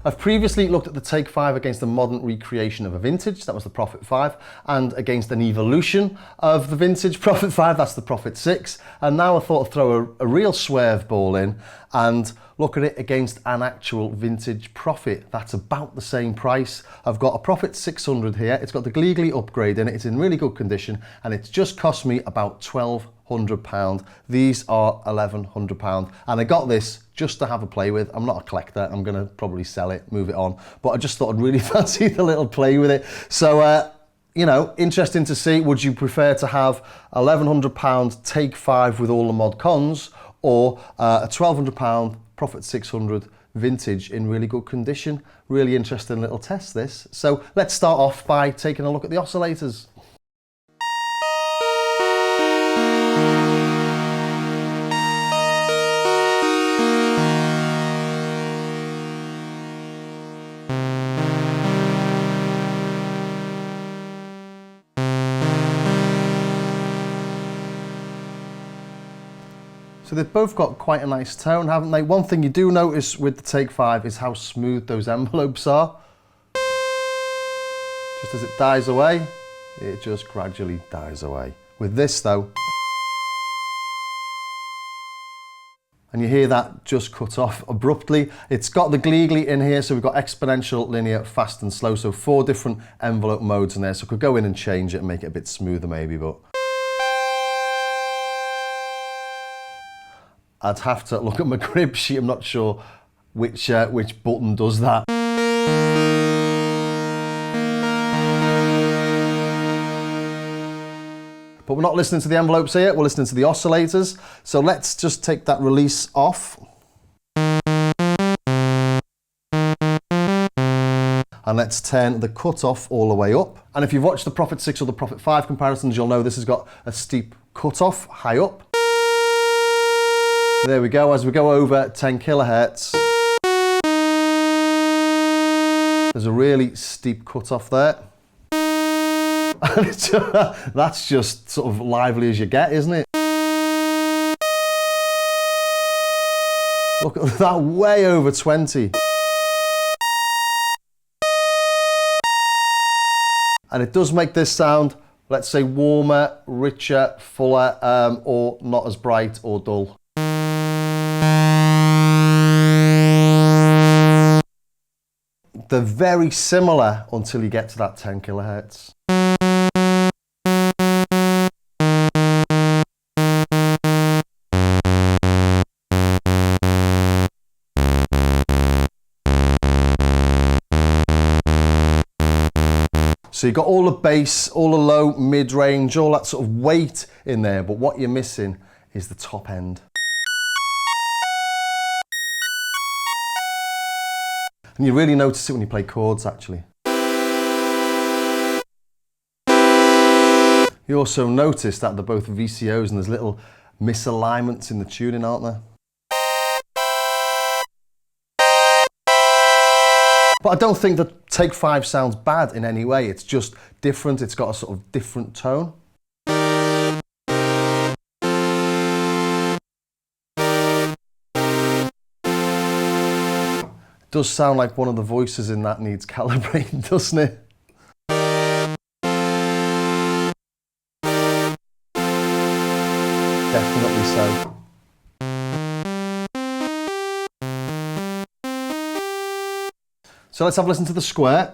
I've previously looked at the Take 5 against a modern recreation of a vintage, that was the Prophet 5, and against an evolution of the vintage Prophet 5, that's the Prophet 6, and now I thought I'd throw a real swerve ball in and look at it against an actual vintage Prophet that's about the same price. I've got a Prophet 600 here, it's got the Gleegly upgrade in it, it's in really good condition, and it's just cost me about £1,200. These are £1,100, and I got this just to have a play with. I'm not a collector, I'm gonna probably sell it, move it on, but I just thought I'd really fancy the little play with it. So, you know, interesting to see, would you prefer to have £1,100 Take 5 with all the mod cons, or a £1,200 Prophet 600 vintage in really good condition? Really interesting little test this. So let's start off by taking a look at the oscillators. So they've both got quite a nice tone, haven't they? One thing you do notice with the Take 5 is how smooth those envelopes are. Just as it dies away, it just gradually dies away. With this though, and you hear that just cut off abruptly. It's got the Gleegly in here, so we've got exponential, linear, fast and slow, so 4 different envelope modes in there, so I could go in and change it and make it a bit smoother maybe, but I'd have to look at my crib sheet. I'm not sure which button does that. But we're not listening to the envelopes here, we're listening to the oscillators. So let's just take that release off. And let's turn the cutoff all the way up. And if you've watched the Prophet 6 or the Prophet 5 comparisons, you'll know this has got a steep cutoff high up. There we go, as we go over 10 kilohertz, there's a really steep cutoff there. And that's just sort of lively as you get, isn't it? Look at that, way over 20. And it does make this sound, let's say, warmer, richer, fuller, or not as bright or dull. They're very similar until you get to that 10 kilohertz. So you've got all the bass, all the low, mid-range, all that sort of weight in there, but what you're missing is the top end. And you really notice it when you play chords, actually. You also notice that they're both VCOs and there's little misalignments in the tuning, aren't there? But I don't think the Take 5 sounds bad in any way. It's just different. It's got a sort of different tone. It does sound like one of the voices in that needs calibrating, doesn't it? Definitely so. So let's have a listen to the square.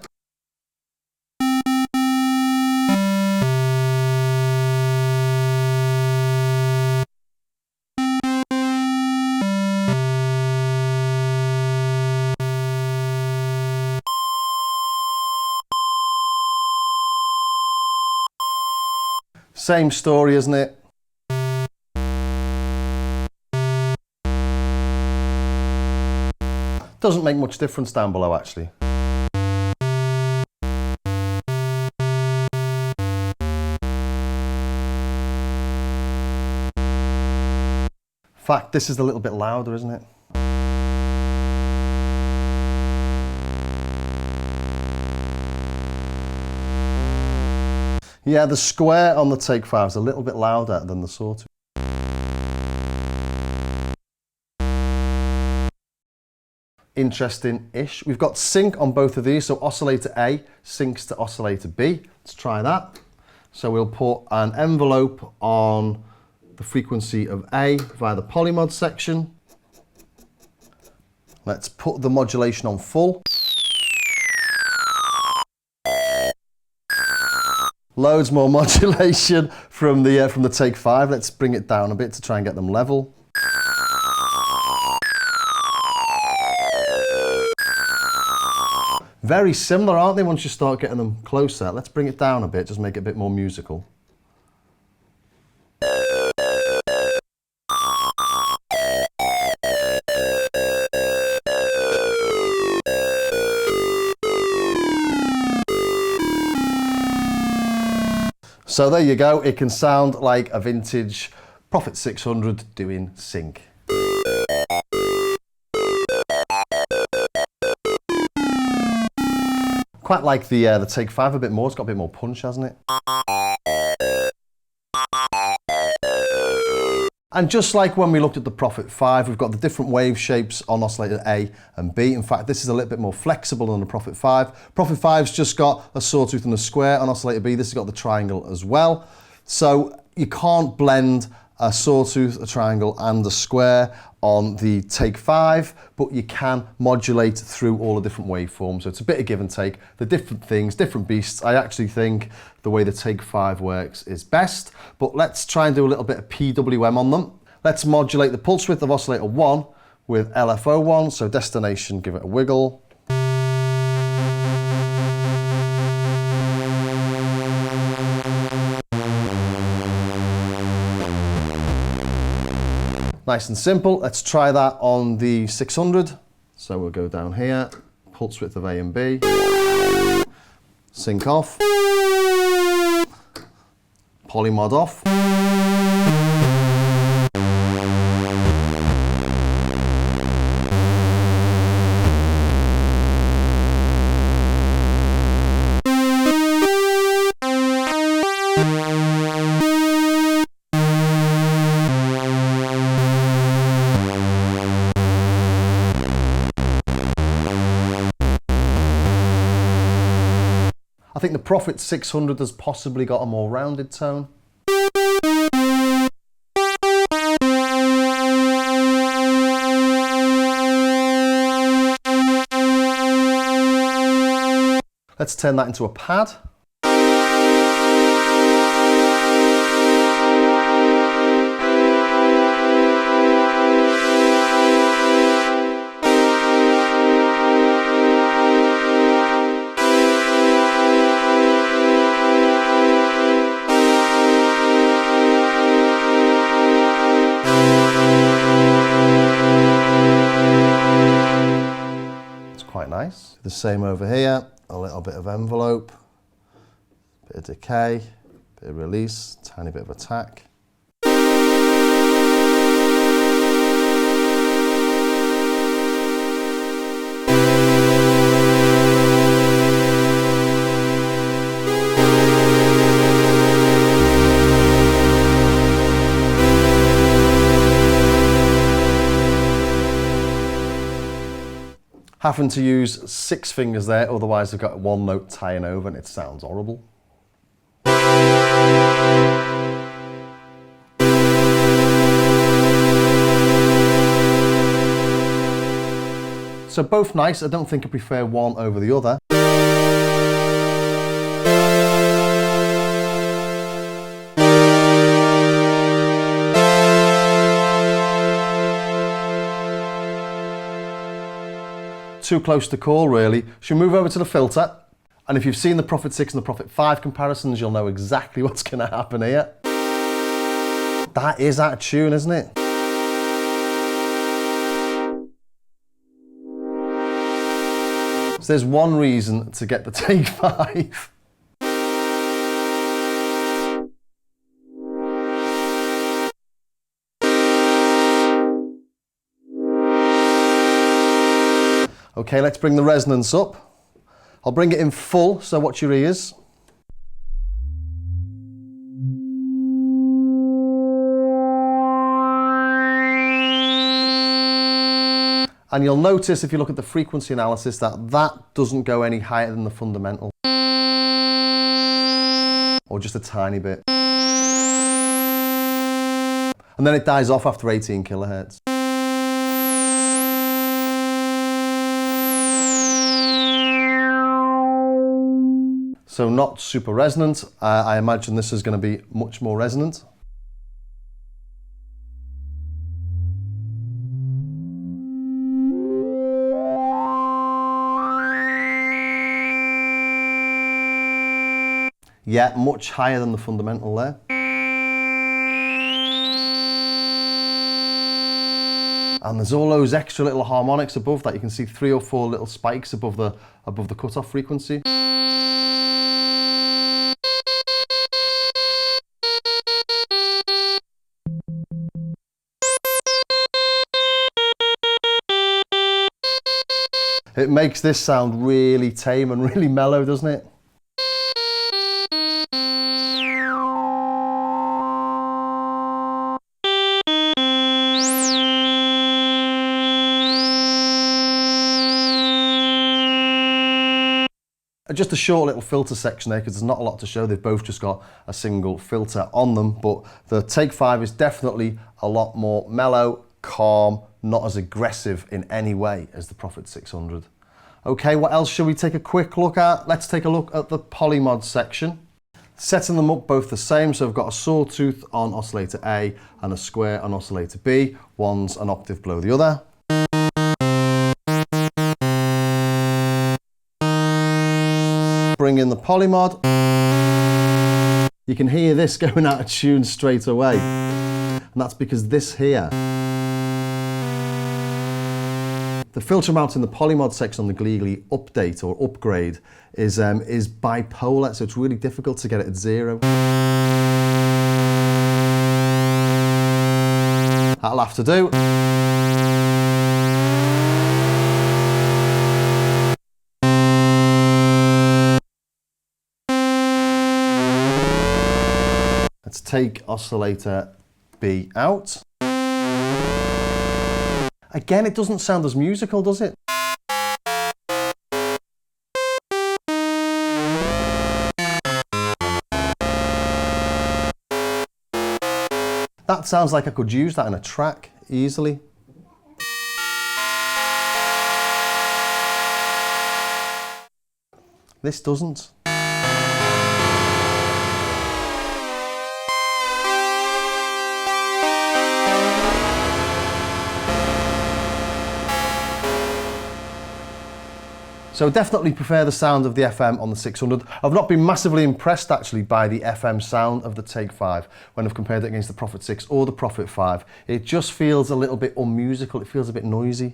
Same story, isn't it? Doesn't make much difference down below, actually. In fact, this is a little bit louder, isn't it? Yeah, the square on the Take 5 is a little bit louder than the sawtooth. interesting-ish. We've got sync on both of these, so oscillator A syncs to oscillator B. Let's try that. So we'll put an envelope on the frequency of A via the polymod section. Let's put the modulation on full. Loads more modulation from the take 5. Let's bring it down a bit to try and get them level. Very similar, aren't they, once you start getting them closer? Let's bring it down a bit, just make it a bit more musical. So there you go, it can sound like a vintage Prophet 600 doing sync. Quite like the take 5 a bit more, it's got a bit more punch, hasn't it? And just like when we looked at the Prophet 5, we've got the different wave shapes on oscillator A and B. In fact, this is a little bit more flexible than the Prophet 5. Prophet 5's just got a sawtooth and a square. On oscillator B, this has got the triangle as well. So you can't blend a sawtooth, a triangle and a square on the take 5, but you can modulate through all the different waveforms. So it's a bit of give and take. The different things, different beasts. I actually think the way the take 5 works is best, but let's try and do a little bit of PWM on them. Let's modulate the pulse width of oscillator 1 with LFO1, so destination, give it a wiggle. Nice and simple. Let's try that on the 600. So we'll go down here, pulse width of A and B, sync off, polymod off. I think the Prophet 600 has possibly got a more rounded tone. Let's turn that into a pad. Quite nice. The same over here, a little bit of envelope, bit of decay, bit of release, tiny bit of attack. Having to use 6 fingers there, otherwise I've got one note tying over and it sounds horrible. So both nice, I don't think I prefer one over the other. Too close to call, really. Should we move over to the filter? And if you've seen the Prophet 6 and the Prophet 5 comparisons, you'll know exactly what's going to happen here. That is out of tune, isn't it? So there's one reason to get the take 5. Okay, let's bring the resonance up. I'll bring it in full, so watch your ears. And you'll notice if you look at the frequency analysis that that doesn't go any higher than the fundamental. Or just a tiny bit. And then it dies off after 18 kilohertz. So not super resonant. I imagine this is going to be much more resonant. Yeah, much higher than the fundamental there. And there's all those extra little harmonics above that. You can see 3 or 4 little spikes above the cutoff frequency. It makes this sound really tame and really mellow, doesn't it? Just a short little filter section there because there's not a lot to show. They've both just got a single filter on them, but the Take 5 is definitely a lot more mellow, calm, not as aggressive in any way as the Prophet 600. Okay, what else should we take a quick look at? Let's take a look at the polymod section. Setting them up both the same, so I've got a sawtooth on oscillator A and a square on oscillator B. One's an octave below the other. Bring in the polymod. You can hear this going out of tune straight away. And that's because this here, the filter amount in the polymod section on the Gleagly update or upgrade is bipolar, so it's really difficult to get it at 0. That'll have to do. Let's take oscillator B out. Again, it doesn't sound as musical, does it? That sounds like I could use that in a track easily. This doesn't. So definitely prefer the sound of the FM on the 600. I've not been massively impressed actually by the FM sound of the Take 5 when I've compared it against the Prophet 6 or the Prophet 5. It just feels a little bit unmusical, it feels a bit noisy.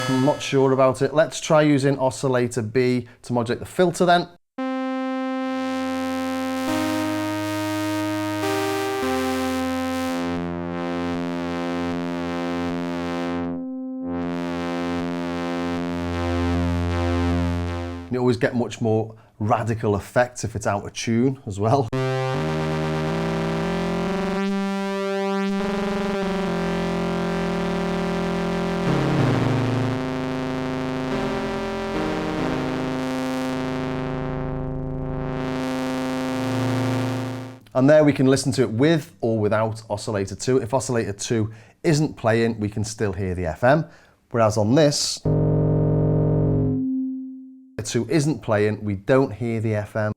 I'm not sure about it. Let's try using oscillator B to modulate the filter then. You always get much more radical effects if it's out of tune as well. And there we can listen to it with or without oscillator 2. If oscillator 2 isn't playing, we can still hear the FM. Whereas on this, 2 isn't playing, we don't hear the FM.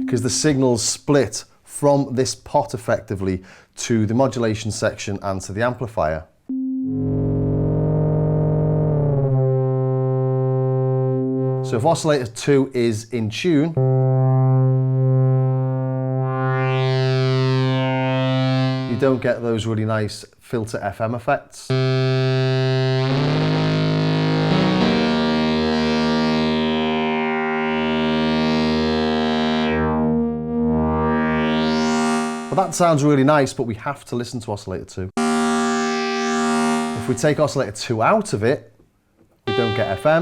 Because the signal's split from this pot effectively to the modulation section and to the amplifier. So if oscillator 2 is in tune, you don't get those really nice filter FM effects. Well, that sounds really nice, but we have to listen to oscillator 2. If we take oscillator 2 out of it, we don't get FM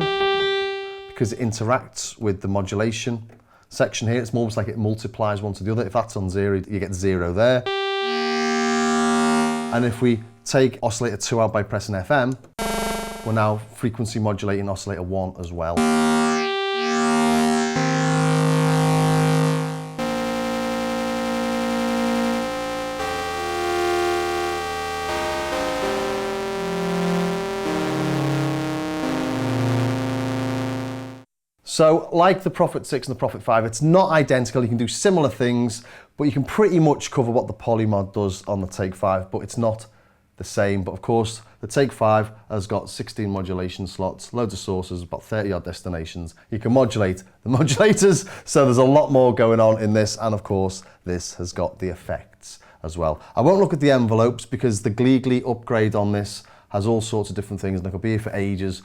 because it interacts with the modulation section here. It's almost like it multiplies one to the other. If that's on 0, you get 0 there. And if we take oscillator 2 out by pressing FM, we're now frequency modulating oscillator 1 as well. So like the Prophet 6 and the Prophet 5, it's not identical. You can do similar things, but you can pretty much cover what the Polymod does on the Take 5, but it's not the same. But of course, the Take 5 has got 16 modulation slots, loads of sources, about 30 odd destinations. You can modulate the modulators, so there's a lot more going on in this. And of course, this has got the effects as well. I won't look at the envelopes because the Gleegly upgrade on this has all sorts of different things, and I could be here for ages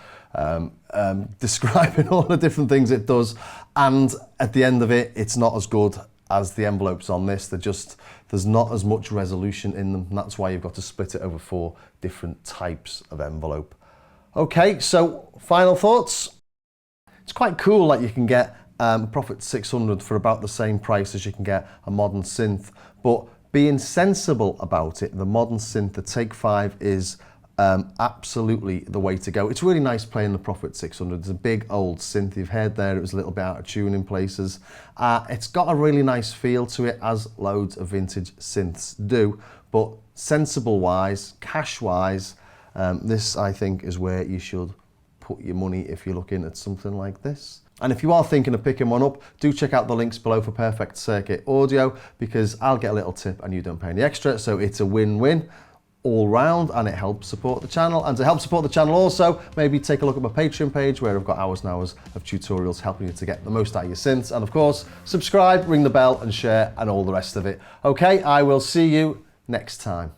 describing all the different things it does. And at the end of it, it's not as good as the envelopes on this. There's not as much resolution in them, and that's why you've got to split it over 4 different types of envelope. Okay, so final thoughts. It's quite cool that you can get a Prophet 600 for about the same price as you can get a modern synth, but being sensible about it, the modern synth, the Take 5 is absolutely the way to go. It's really nice playing the Prophet 600. It's a big old synth. You've heard there it was a little bit out of tune in places. It's got a really nice feel to it, as loads of vintage synths do, but sensible wise, cash wise, this I think is where you should put your money if you're looking at something like this. And if you are thinking of picking one up, do check out the links below for Perfect Circuit Audio, because I'll get a little tip and you don't pay any extra, so it's a win-win all round, and it helps support the channel. And to help support the channel also, maybe take a look at my Patreon page where I've got hours and hours of tutorials helping you to get the most out of your synths. And of course, subscribe, ring the bell and share and all the rest of it. Okay, I will see you next time.